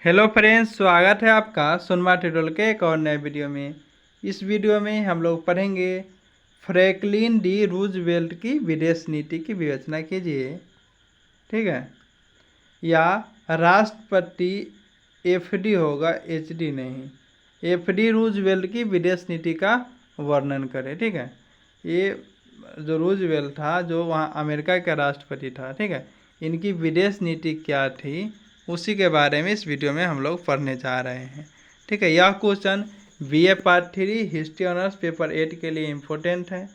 Hello friends, स्वागत है आपका सुनमा ट्यूटोरियल के एक और नए वीडियो में। इस वीडियो में हम लोग पढ़ेंगे फ्रैंकलिन डी रूजवेल्ट की विदेश नीति की विवेचना कीजिए। ठीक है, या राष्ट्रपति एफडी होगा, एचडी नहीं। एफडी रूजवेल्ट की विदेश नीति का वर्णन करें। ठीक है, ये जो रूजवेल्ट था जो वहाँ अमेरिका का राष्ट्रपति था, ठीक है, इनकी विदेश नीति क्या थी उसी के बारे में इस वीडियो में हम लोग पढ़ने जा रहे हैं। ठीक है, यह question BA part 3 history honours paper 8 के लिए इम्पोर्टेंट है।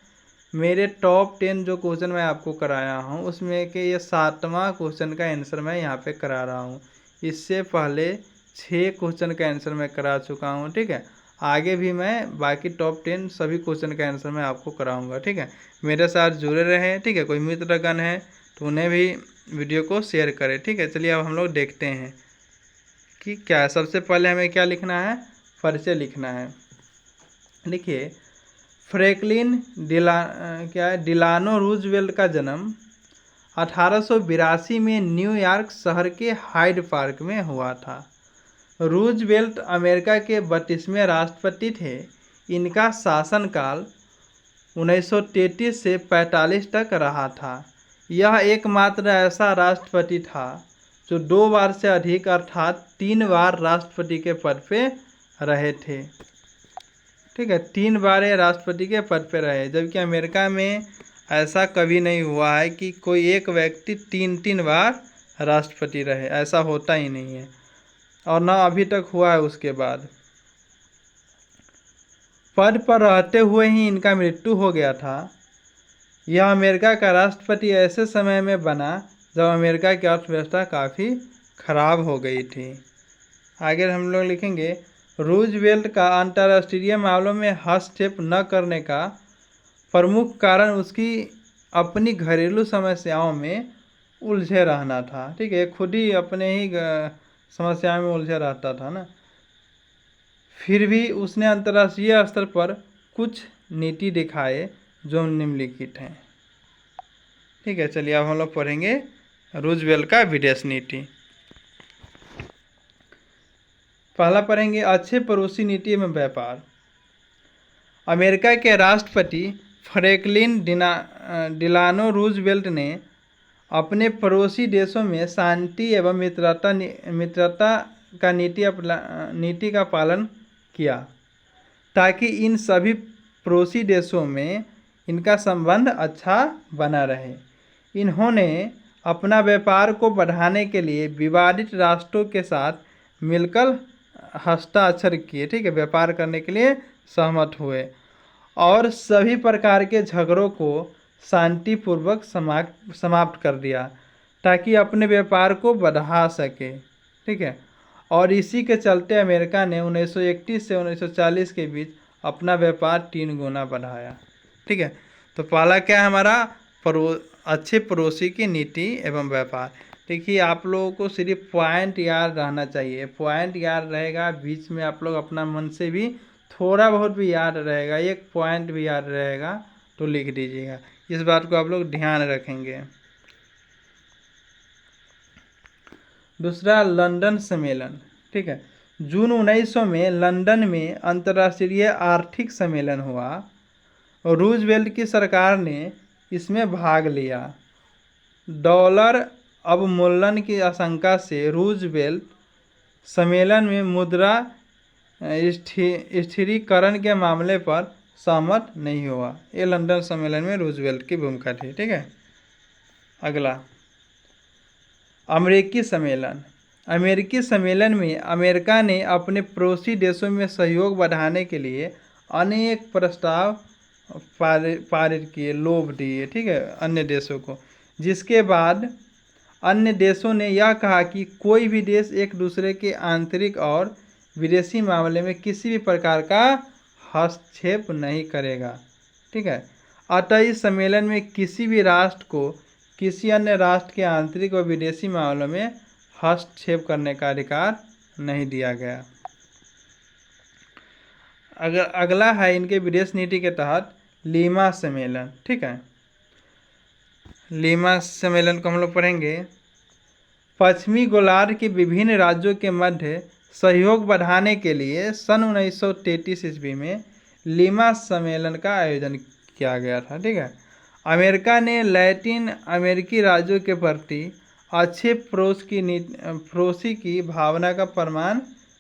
मेरे टॉप 10 जो क्वेश्चन मैं आपको कराया हूँ उसमें के ये 7वां क्वेश्चन का आंसर मैं यहाँ पे करा रहा हूँ। इससे पहले 6 क्वेश्चन का आंसर मैं करा चुका हूँ। ठीक है, आगे भी मैं बाकी टॉप 10 सभी क्वेश्चन का आंसर मैं आपको कराऊंगा। ठीक है, मेरे साथ जुड़े रहे। ठीक है, कोई मित्रगण है तो उन्हें भी वीडियो को शेयर करें। ठीक है, चलिए अब हम लोग देखते हैं कि क्या सबसे पहले हमें क्या लिखना है, परिचय लिखना है। देखिए, फ्रैंकलिन डिलानो रूजवेल्ट का जन्म 1882 में न्यूयॉर्क शहर के हाइड पार्क में हुआ था। रूजवेल्ट अमेरिका के 32वें राष्ट्रपति थे। इनका शासनकाल 1933 से 45 तक रहा था। यह एकमात्र ऐसा राष्ट्रपति था जो 2 बार से अधिक अर्थात 3 बार राष्ट्रपति के पद पे रहे थे। ठीक है, 3 बार ये राष्ट्रपति के पद पे रहे, जबकि अमेरिका में ऐसा कभी नहीं हुआ है कि कोई एक व्यक्ति 3 बार राष्ट्रपति रहे, ऐसा होता ही नहीं है और ना अभी तक हुआ है। उसके बाद पद पर रहते हुए ही इनका मृत्यु हो गया था। यह अमेरिका का राष्ट्रपति ऐसे समय में बना जब अमेरिका की अर्थव्यवस्था काफ़ी खराब हो गई थी। आगे हम लोग लिखेंगे, रूजवेल्ट का अंतर्राष्ट्रीय मामलों में हस्तक्षेप न करने का प्रमुख कारण उसकी अपनी घरेलू समस्याओं में उलझे रहना था। ठीक है, खुद ही अपने ही समस्याओं में उलझे रहता था ना। फिर भी उसने अंतर्राष्ट्रीय स्तर पर कुछ नीति दिखाए जो निम्नलिखित हैं। ठीक है, चलिए अब हम लोग पढ़ेंगे रूजवेल्ट का विदेश नीति। पहला पढ़ेंगे अच्छे पड़ोसी नीति एवं व्यापार। अमेरिका के राष्ट्रपति फ्रैंकलिन डिलानो रूजवेल्ट ने अपने पड़ोसी देशों में शांति एवं मित्रता का नीति का पालन किया ताकि इन सभी पड़ोसी देशों में इनका संबंध अच्छा बना रहे। इन्होंने अपना व्यापार को बढ़ाने के लिए विवादित राष्ट्रों के साथ मिलकर हस्ताक्षर किए। ठीक है, व्यापार करने के लिए सहमत हुए और सभी प्रकार के झगड़ों को शांतिपूर्वक समाप्त कर दिया ताकि अपने व्यापार को बढ़ा सके। ठीक है, और इसी के चलते अमेरिका ने 1931 से 1940 के बीच अपना व्यापार 3 गुना बढ़ाया। ठीक है, तो पहला क्या है हमारा, अच्छे पड़ोसी की नीति एवं व्यापार। देखिए, आप लोगों को सिर्फ पॉइंट याद रहना चाहिए। पॉइंट याद रहेगा, बीच में आप लोग अपना मन से भी थोड़ा बहुत भी याद रहेगा, एक पॉइंट भी याद रहेगा तो लिख दीजिएगा। इस बात को आप लोग ध्यान रखेंगे। दूसरा, लंदन सम्मेलन। ठीक है, जून 1900 में लंदन में अंतर्राष्ट्रीय आर्थिक सम्मेलन हुआ और रूजवेल्ट की सरकार ने इसमें भाग लिया। डॉलर अवमूल्यन की आशंका से रूजवेल्ट सम्मेलन में मुद्रा स्थिरीकरण के मामले पर सहमत नहीं हुआ। ये लंदन सम्मेलन में रूजवेल्ट की भूमिका थी। ठीक है, अगला, अमेरिकी सम्मेलन। अमेरिकी सम्मेलन में अमेरिका ने अपने पड़ोसी देशों में सहयोग बढ़ाने के लिए अनेक प्रस्ताव पारित किए, लोभ दिए। ठीक है, अन्य देशों को, जिसके बाद अन्य देशों ने यह कहा कि कोई भी देश एक दूसरे के आंतरिक और विदेशी मामले में किसी भी प्रकार का हस्तक्षेप नहीं करेगा। ठीक है, अतः इस सम्मेलन में किसी भी राष्ट्र को किसी अन्य राष्ट्र के आंतरिक और विदेशी मामलों में हस्तक्षेप करने का अधिकार नहीं दिया गया। अगला है इनके विदेश नीति के तहत लीमा सम्मेलन। ठीक है, लीमा सम्मेलन को हम लोग पढ़ेंगे। पश्चिमी गोलार्ध के विभिन्न राज्यों के मध्य सहयोग बढ़ाने के लिए सन 1933 ईस्वी में लीमा सम्मेलन का आयोजन किया गया था। ठीक है, अमेरिका ने लैटिन अमेरिकी राज्यों के प्रति अच्छे पड़ोसी की भावना का प्रमाण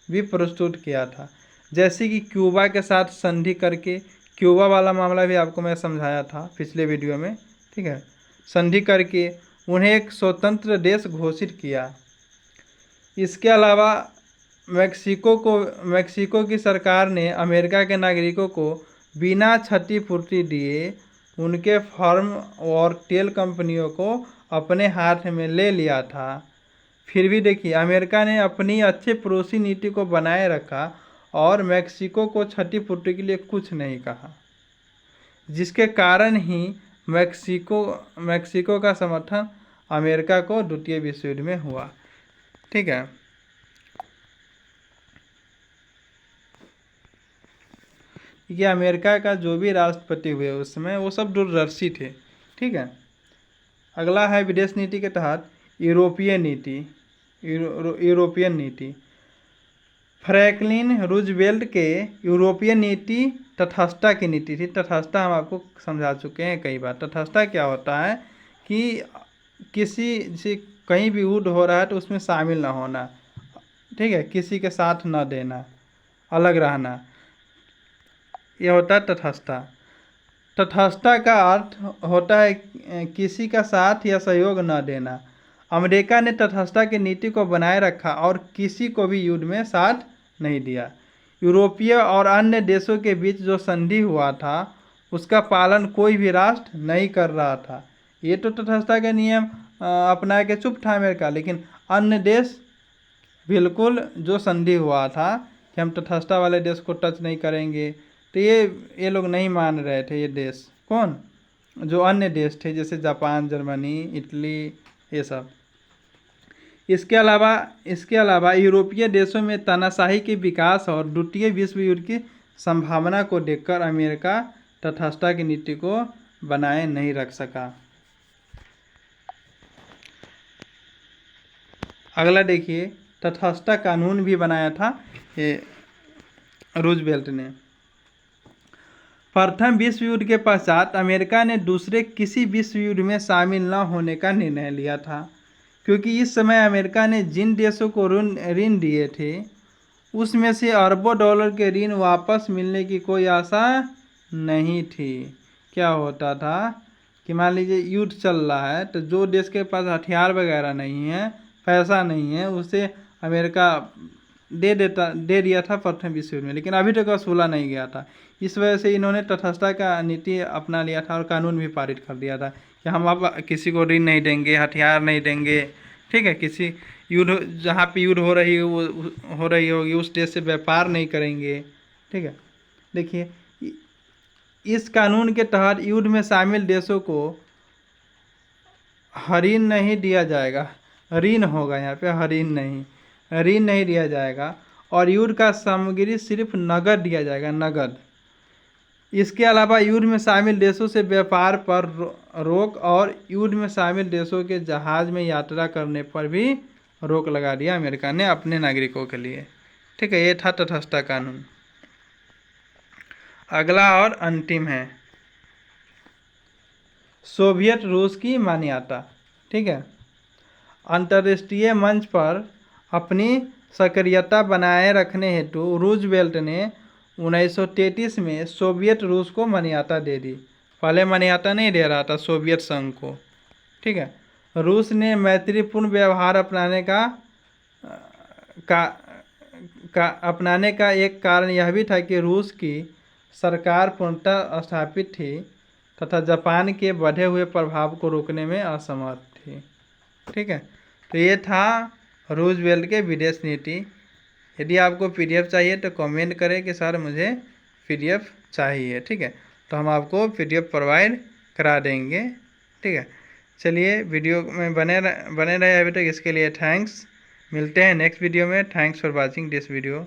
भी प्रस्तुत किया था, जैसे कि क्यूबा के साथ संधि करके। क्यूबा वाला मामला भी आपको मैं समझाया था पिछले वीडियो में। ठीक है, संधि करके उन्हें एक स्वतंत्र देश घोषित किया। इसके अलावा मेक्सिको की सरकार ने अमेरिका के नागरिकों को बिना क्षतिपूर्ति दिए उनके फर्म और तेल कंपनियों को अपने हाथ में ले लिया था। फिर भी देखिए, अमेरिका ने अपनी अच्छे पड़ोसी नीति को बनाए रखा और मेक्सिको को क्षतिपूर्ति के लिए कुछ नहीं कहा, जिसके कारण ही मेक्सिको का समर्थन अमेरिका को द्वितीय विश्व युद्ध में हुआ। ठीक है, ये अमेरिका का जो भी राष्ट्रपति हुए उस समय वो सब दूरदर्शी थे। ठीक है, अगला है विदेश नीति के तहत यूरोपीय नीति। फ्रैंकलिन रूजवेल्ट के यूरोपीय नीति तटस्थता की नीति थी। तटस्थता हम आपको समझा चुके हैं कई बार। तटस्थता क्या होता है कि किसी से कहीं भी युद्ध हो रहा है तो उसमें शामिल ना होना। ठीक है, किसी के साथ ना देना, अलग रहना, ये होता है तटस्थता। तटस्थता का अर्थ होता है किसी का साथ या सहयोग न देना। अमेरिका ने तटस्थता की नीति को बनाए रखा और किसी को भी युद्ध में साथ नहीं दिया। यूरोपीय और अन्य देशों के बीच जो संधि हुआ था उसका पालन कोई भी राष्ट्र नहीं कर रहा था। ये तो तटस्थता के नियम अपना के चुप था अमेरिका, लेकिन अन्य देश बिल्कुल जो संधि हुआ था कि हम तटस्थता वाले देश को टच नहीं करेंगे, तो ये लोग नहीं मान रहे थे। ये देश कौन, जो अन्य देश थे जैसे जापान, जर्मनी, इटली, ये सब। इसके अलावा यूरोपीय देशों में तानाशाही के विकास और द्वितीय विश्व युद्ध की संभावना को देखकर अमेरिका तटस्थता की नीति को बनाए नहीं रख सका। अगला देखिए, तटस्थता कानून भी बनाया था ये रूजवेल्ट ने। प्रथम विश्व युद्ध के पश्चात अमेरिका ने दूसरे किसी विश्व युद्ध में शामिल न होने का निर्णय लिया था, क्योंकि इस समय अमेरिका ने जिन देशों को ऋण दिए थे उसमें से अरबों डॉलर के ऋण वापस मिलने की कोई आशा नहीं थी। क्या होता था कि मान लीजिए युद्ध चल रहा है तो जो देश के पास हथियार वगैरह नहीं है, पैसा नहीं है, उसे अमेरिका दे दिया था प्रथम विश्व युद्ध में, लेकिन अभी तक वसूला नहीं गया था। इस वजह से इन्होंने तटस्थता का नीति अपना लिया था और कानून भी पारित कर दिया था कि हम अब किसी को ऋण नहीं देंगे, हथियार नहीं देंगे। ठीक है, किसी युद्ध जहाँ पे युद्ध हो रही होगी उस देश से व्यापार नहीं करेंगे। ठीक है, देखिए इस कानून के तहत युद्ध में शामिल देशों को ऋण नहीं दिया जाएगा। ऋण होगा यहाँ पे, ऋण नहीं दिया जाएगा और युद्ध का सामग्री सिर्फ नगद दिया जाएगा, नगद। इसके अलावा युद्ध में शामिल देशों से व्यापार पर रोक और युद्ध में शामिल देशों के जहाज में यात्रा करने पर भी रोक लगा दिया अमेरिका ने अपने नागरिकों के लिए। ठीक है, ये था तटस्थता कानून। अगला और अंतिम है सोवियत रूस की मान्यता। ठीक है, अंतर्राष्ट्रीय मंच पर अपनी सक्रियता बनाए रखने हेतु रूजवेल्ट ने 1933 में सोवियत रूस को मान्यता दे दी। पहले मान्यता नहीं दे रहा था सोवियत संघ को। ठीक है, रूस ने मैत्रीपूर्ण व्यवहार अपनाने का एक कारण यह भी था कि रूस की सरकार पूर्णतः स्थापित थी तथा जापान के बढ़े हुए प्रभाव को रोकने में असमर्थ थी। ठीक है, तो ये था रूजवेल्ट के विदेश नीति। यदि आपको पीडीएफ चाहिए तो कमेंट करें कि सर मुझे पीडीएफ चाहिए। ठीक है, तो हम आपको पीडीएफ प्रोवाइड करा देंगे। ठीक है, चलिए वीडियो में बने रहे अभी तक, इसके लिए थैंक्स। मिलते हैं नेक्स्ट वीडियो में। Thanks for watching this video.